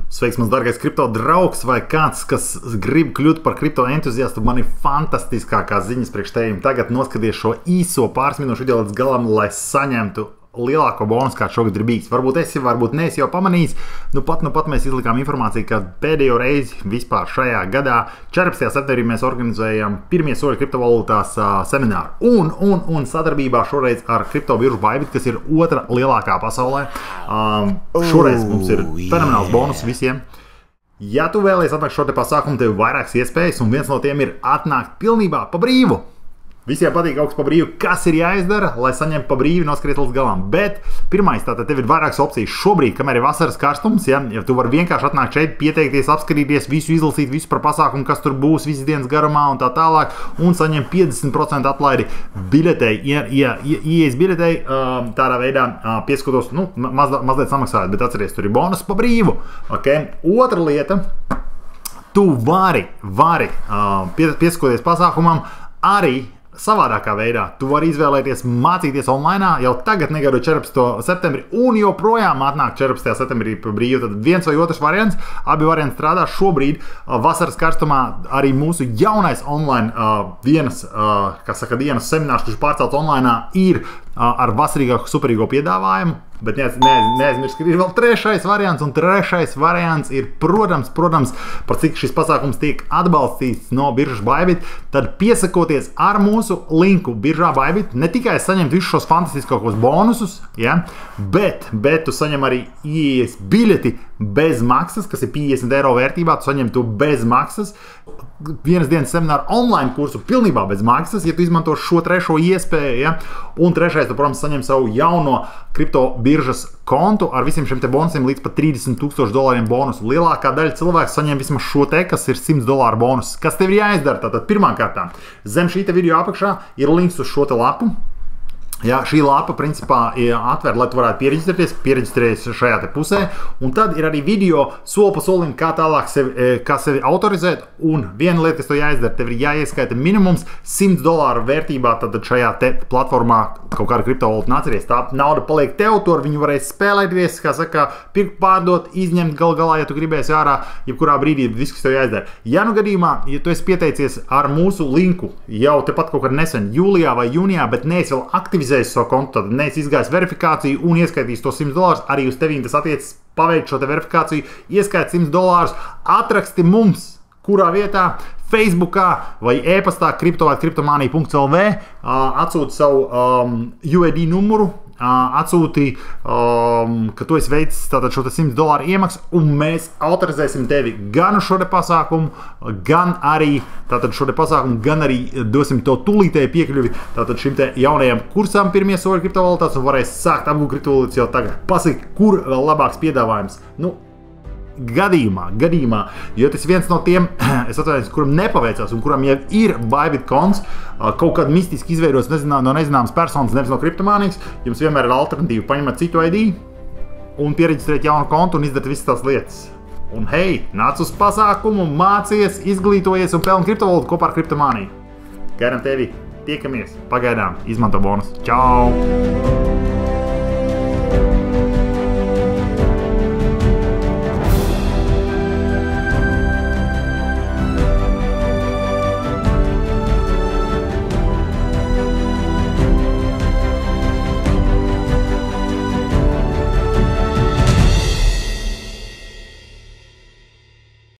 Sveiks, mans dārgais kripto draugs vai kāds, kas grib kļūt par kripto entuziastu. Man ir fantastiskākās ziņas priekš tevim. Tagad noskaties šo īso pāris minūšu video līdz galam, lai saņemtu lielāko bonusu, kāds šogad ir bijis. Varbūt esi, varbūt neesi jau pamanījis. Nu pat mēs izlikām informāciju, ka pēdējo reizi vispār šajā gadā 14. septembrī mēs organizējam pirmie soļi kriptovalūtās semināru. Un sadarbībā šoreiz ar kripto biržu Bybit, kas ir otra lielākā pasaulē. Šoreiz mums ir fenomenāls bonus visiem. Ja tu vēlies atnākt šo te pasākumu, tev ir vairākas iespējas, un viens no tiem ir atnākt pilnībā pa brīvu. Visiem patīk kaut kas pa brīvu, kas ir jāizdara, lai saņemtu pa brīvu noskriet līdz galam. Bet pirmais, tātad tev ir vairākas opcijas. Šobrīd, kamēr ir vasaras karstums, ja tu vari vienkārši atnākt šeit, pieteikties, apskatīties, visu izlasīt, visu par pasākumu, kas tur būs visas dienas garumā un tā tālāk, un saņemt 50% atlaidi biļetei, ieejas biļetei, tādā veidā pieskatos, mazliet samaksājot, bet atceries, tur ir bonus pa brīvu. Okay? Otra lieta, tu vari pieskaties pasākumam arī savādākā veidā. Tu vari izvēlēties mācīties online jau tagad, negaidot 14. septembri, un joprojām atnāk 14. septembrī pa brīvu. Tad viens vai otrs variants, abi varianti strādā šobrīd vasaras karstumā. Arī mūsu jaunais online dienas seminārs, kurš pārcelts online, ir ar vasarīgāku superīgo piedāvājumu. Bet neaizmirst, ka ir vēl trešais variants, un trešais variants ir, protams, par cik šis pasākums tiek atbalstīts no biržas Bybit, tad piesakoties ar mūsu linku biržā Bybit, ne tikai saņemt visus šos fantastiskākos bonusus, ja, bet tu saņem arī ieejas biļeti bez maksas, kas ir 50 eiro vērtībā, tu saņem to bez maksas, vienas dienas semināru online kursu pilnībā bez maksas, ja tu izmanto šo trešo iespēju, ja, un trešais, tu, protams, saņem savu jauno kripto biržas kontu ar visiem šiem te bonusiem līdz pat $30,000 bonusu. Lielākā daļa cilvēku saņem vismaz šo te, kas ir $100 bonus. Kas tev ir jāizdara? Tātad pirmām kārtām, zem šī te video apakšā ir links uz šo te lapu. Ja, šī lapa principā atver, lai tu varētu piereģistrēties šajā te pusē, un tad ir arī video soli pa solim, kā tālāk sevi autorizēt, un viena lieta, kas to jāizdara, tev ir jāieskaita minimums $100 vērtībā, tad šajā te platformā kaut kāda kriptovalūta nāceries. Tā nauda paliek tev, to viņu varēs spēlēties, kā saka, pirkt, pārdot, izņemt galā, ja tu gribēsi ārā, jebkurā brīdī viss, kas tev jāizdara. Ja nu gadījumā, ja tu esi pieteicies ar mūsu linku jau tepat kaut kad nesen, jūlijā vai jūnijā, bet neesi vēl aktivizējis savu kontu, tad neesi izgājis verifikāciju un ieskaitījis to $100, arī uz tevīm tas attiecas paveikt šo te verifikāciju, ieskaiti $100, atraksti mums, kurā vietā, Facebookā vai e-pastā crypto@cryptomania.lv, atsūti savu UID numuru, atsūti, ka tu esi veicis tātad šo te $100 iemaksu, un mēs autorizēsim tevi gan uz šo te pasākumu, gan arī dosim to tūlītēji piekļuvi tātad šim te jaunajam kursam pirmie soļi kriptovalūtās, un varēs sākt apgūt kriptovalūtas jau tagad. Pasaki, kur vēl labāks piedāvājums? Gadījumā, jo tas viens no tiem, es atvainojos, kuram nepaveicās un kuram jau ir Bybit konts, kaut kāds mistiski izveidots no nezināmas personas, nevis no kriptomānijas, jums vienmēr ir alternatīva paņemat citu ID un piereģistrēt jaunu kontu un izdarīt visas tās lietas. Un hei, nāc uz pasākumu, mācies, izglītojies un pelni kriptovalūtu kopā ar kriptomāniju. Gaidām tevi, tiekamies, pagaidām, izmanto bonus. Čau!